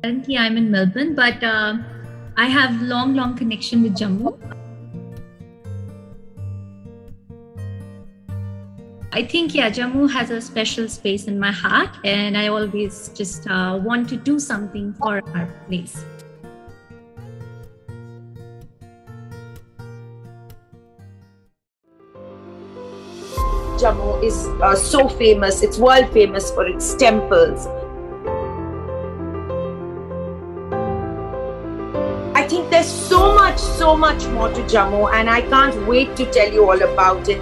Currently, I'm in Melbourne, but I have long connection with Jammu. I think, Jammu has a special space in my heart, and I always just want to do something for our place. Jammu is so famous, it's world famous for its temples. I think there's so much more to Jammu, and I can't wait to tell you all about it.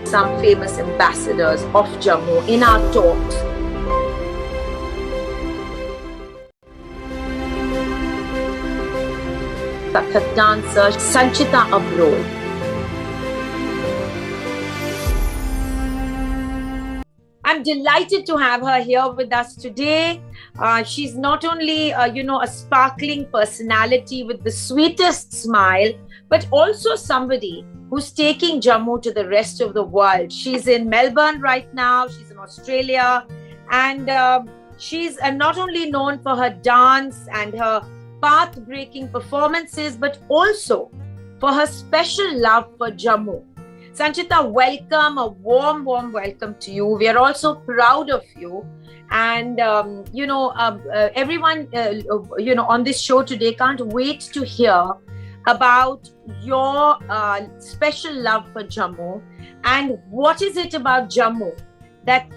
Some famous ambassadors of Jammu in our talks. Kathak dancer Sanchita Abrol. I'm delighted to have her here with us today. She's not only, a sparkling personality with the sweetest smile, but also somebody who's taking Jammu to the rest of the world. She's in Melbourne right now. She's in Australia. And she's not only known for her dance and her path-breaking performances, but also for her special love for Jammu. Sanchita, welcome, a warm welcome to you. We are also proud of you. And, everyone, on this show today can't wait to hear about your special love for Jammu, and what is it about Jammu that,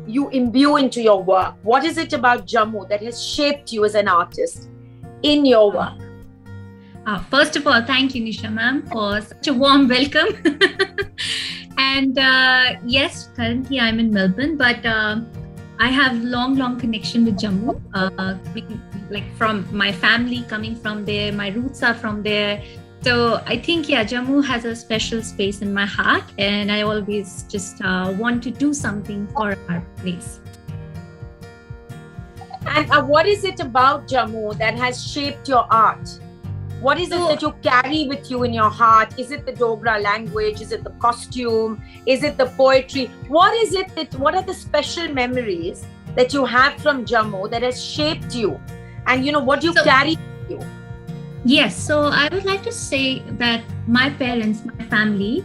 you imbue into your work? What is it about Jammu that has shaped you as an artist in your work? First of all, thank you, Nisha ma'am, for such a warm welcome. And yes, currently I'm in Melbourne, but I have long connection with Jammu. From my family coming from there, my roots are from there. So I think, Jammu has a special space in my heart, and I always just want to do something for our place. And what is it about Jammu that has shaped your art? What is it that you carry with you in your heart? Is it the Dogra language? Is it the costume? Is it the poetry? What are the special memories that you have from Jammu that has shaped you? And what do you carry with you? Yes, so I would like to say that my parents, my family,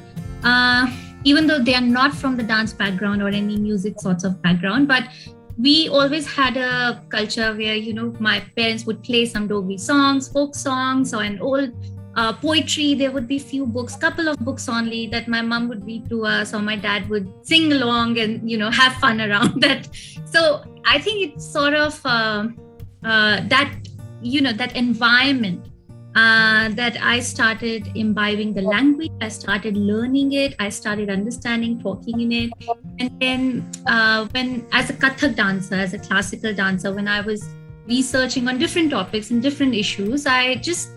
even though they are not from the dance background or any music sorts of background, but we always had a culture where, my parents would play some Dogri songs, folk songs, or an old poetry. There would be few books, couple of books only that my mom would read to us, or my dad would sing along and, have fun around that. So I think it's sort of that environment that I started imbibing the language. I started learning it. I started understanding, talking in it. And then when, as a Kathak dancer, as a classical dancer, when I was researching on different topics and different issues,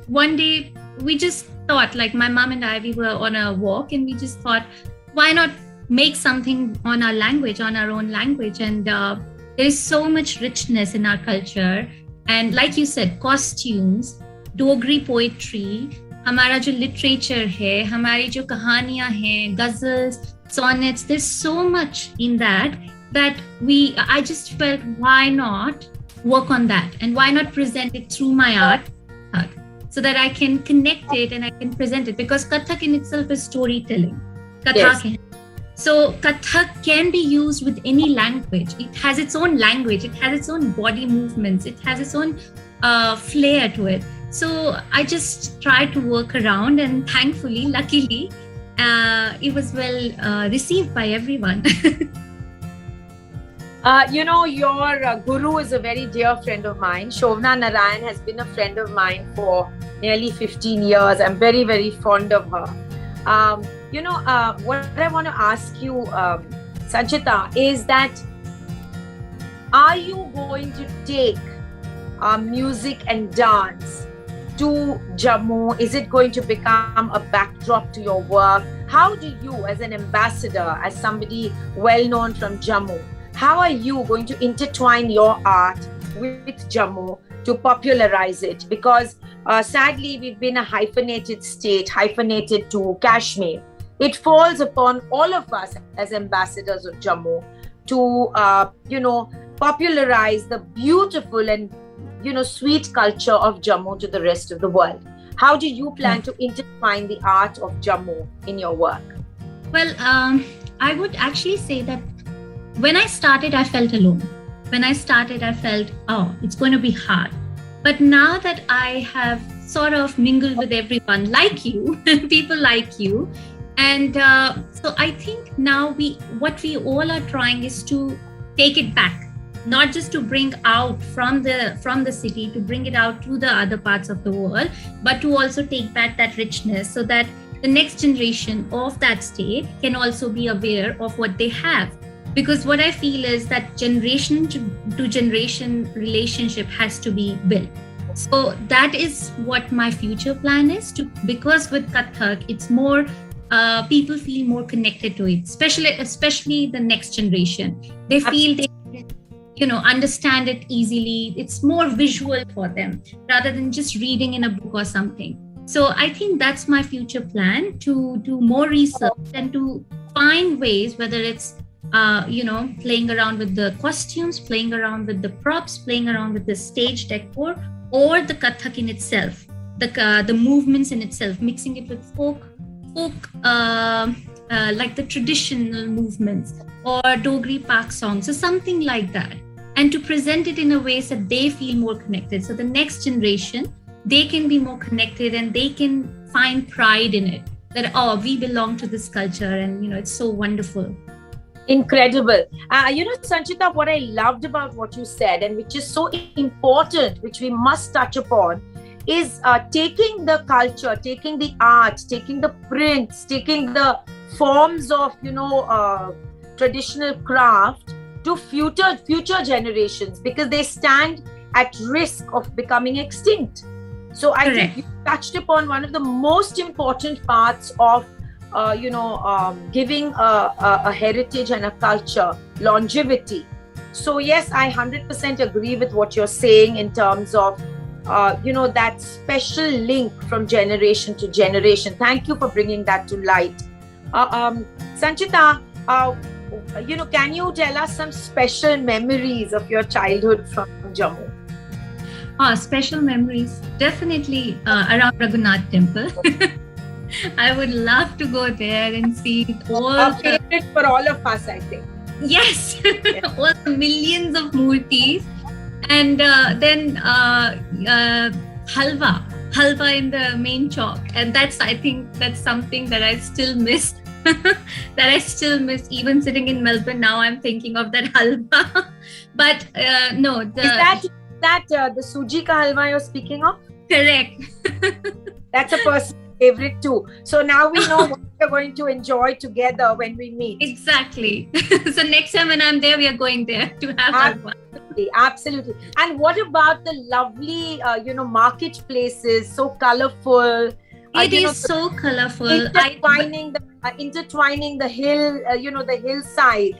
one day, we just thought, like my mom and I, we were on a walk, and we just thought, why not make something on our language, on our own language? And there is so much richness in our culture. And like you said, costumes, Dogri poetry, हमारा जो literature है, हमारी जो कहानियाँ हैं, ghazals, sonnets, there's so much in that I just felt, why not work on that? And why not present it through my art, so that I can connect it and I can present it? Because Kathak in itself is storytelling. Yes. So Kathak can be used with any language. It has its own language. It has its own body movements. It has its own flair to it. So I just tried to work around, and thankfully, luckily, it was well received by everyone. Your guru is a very dear friend of mine. Shovna Narayan has been a friend of mine for nearly 15 years. I'm very, very fond of her. What I want to ask you, Sanchita, is that, are you going to take music and dance to Jammu? Is it going to become a backdrop to your work? How do you, as an ambassador, as somebody well known from Jammu, how are you going to intertwine your art with Jammu to popularize it? Because sadly, we've been a hyphenated state, hyphenated to Kashmir. It falls upon all of us as ambassadors of Jammu to, popularize the beautiful and, sweet culture of Jammu to the rest of the world? How do you plan to intertwine the art of Jammu in your work? Well, I would actually say that when I started, I felt alone. When I started, I felt, oh, it's going to be hard. But now that I have sort of mingled with everyone like you, people like you, and so I think now what we all are trying is to take it back, not just to bring out from the city, to bring it out to the other parts of the world, but to also take back that richness so that the next generation of that state can also be aware of what they have. Because what I feel is that generation to generation relationship has to be built. So that is what my future plan is, because with Kathak, it's more, people feel more connected to it, especially the next generation. They feel they understand it easily. It's more visual for them rather than just reading in a book or something. So I think that's my future plan, to do more research and to find ways, whether it's playing around with the costumes, playing around with the props, playing around with the stage decor, or the Kathak in itself, the movements in itself, mixing it with folk, like the traditional movements or Dogri Pak songs or something like that, and to present it in a way so that they feel more connected. So the next generation, they can be more connected and they can find pride in it, that, oh, we belong to this culture, and it's so wonderful. Incredible. Sanchita, what I loved about what you said, and which is so important, which we must touch upon, is taking the culture, taking the art, taking the prints, taking the forms of, traditional craft to future generations, because they stand at risk of becoming extinct. So I think you touched upon one of the most important parts of giving a heritage and a culture longevity. So yes, I 100% agree with what you're saying in terms of that special link from generation to generation. Thank you for bringing that to light. Sanchita, can you tell us some special memories of your childhood from Jammu? Special memories, definitely around Raghunath Temple. I would love to go there and see all a favorite for all of us, I think. Yes, all the millions of murtis, and then halwa in the main chowk, and I think that's something that I still miss. Even sitting in Melbourne now. I'm thinking of that halwa, but no. Is that the suji ka halwa you're speaking of? Correct. That's a personal favorite too. So now we know what we're going to enjoy together when we meet. Exactly. So next time when I'm there, we are going there to have halwa. Absolutely. And what about the lovely, marketplaces, so colorful? It is so colorful. Intertwining the hill, the hillside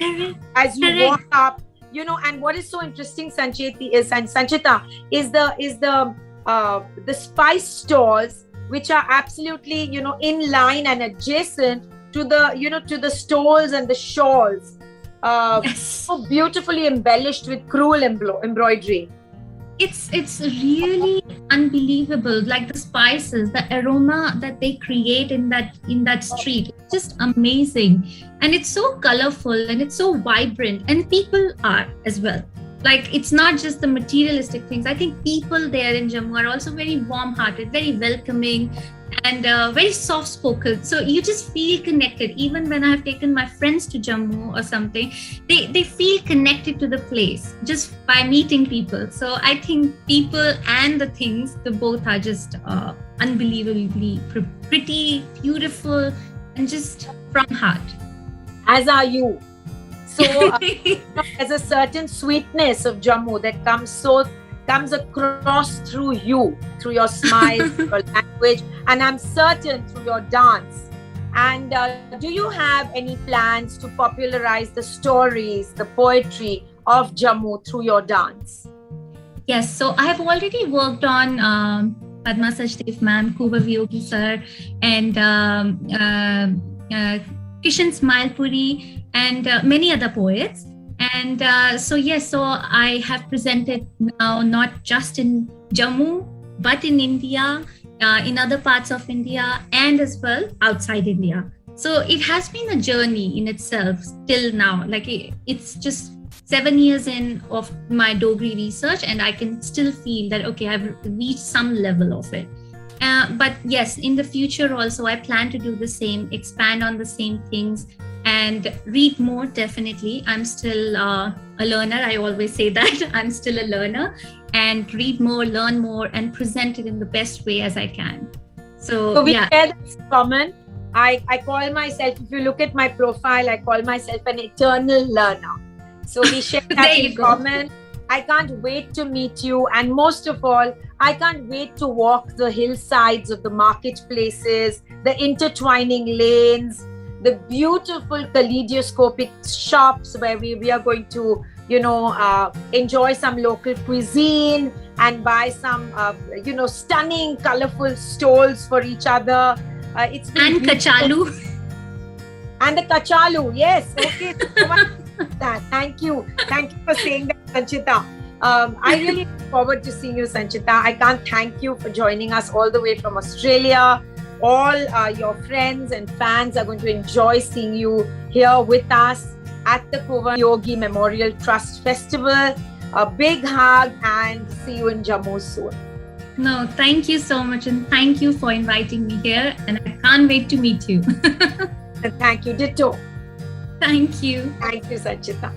as you walk up. And what is so interesting, Sanchita, is the spice stalls, which are absolutely, in line and adjacent to the stalls and the shawls. So beautifully embellished with crewel embroidery. It's really unbelievable, like the spices, the aroma that they create in that street. It's just amazing, and it's so colorful and it's so vibrant, and people are as well. Like, it's not just the materialistic things. I think people there in Jammu are also very warm-hearted, very welcoming, and very soft-spoken. So you just feel connected. Even when I have taken my friends to Jammu or something, they feel connected to the place just by meeting people. So I think people and the things, the both are just unbelievably pretty, beautiful, and just from heart. As are you. So there's a certain sweetness of Jammu that comes across through you, through your smile, your language, and I'm certain through your dance. And do you have any plans to popularize the stories, the poetry of Jammu through your dance? Yes, so I have already worked on Padma Sachdev ma'am, Kuba Vyogi sir, and Kishan Smailpuri, and many other poets. And so I have presented now not just in Jammu, but in India, in other parts of India, and as well outside India. So it has been a journey in itself till now. Like it's just 7 years in of my Dogri research, and I can still feel that, okay, I've reached some level of it. But yes, in the future also, I plan to do the same, expand on the same things, and read more. Definitely, I'm still a learner. I always say that I'm still a learner, and read more, learn more, and present it in the best way as I can. So we share this common. I call myself, if you look at my profile, I call myself an eternal learner. So we share that in common. I can't wait to meet you. And most of all, I can't wait to walk the hillsides of the marketplaces, the intertwining lanes, the beautiful kaleidoscopic shops where we are going to, enjoy some local cuisine and buy some, stunning, colorful stalls for each other. It's been kachalu. And the kachalu, yes. Okay. Thank you for saying that, Sanchita. I really look forward to seeing you, Sanchita. I can't thank you for joining us all the way from Australia. All your friends and fans are going to enjoy seeing you here with us at the Kuvan Yogi Memorial Trust Festival. A big hug and see you in Jammu soon. No, thank you so much, and thank you for inviting me here, and I can't wait to meet you. Thank you, ditto. Thank you. Thank you, Sanchita.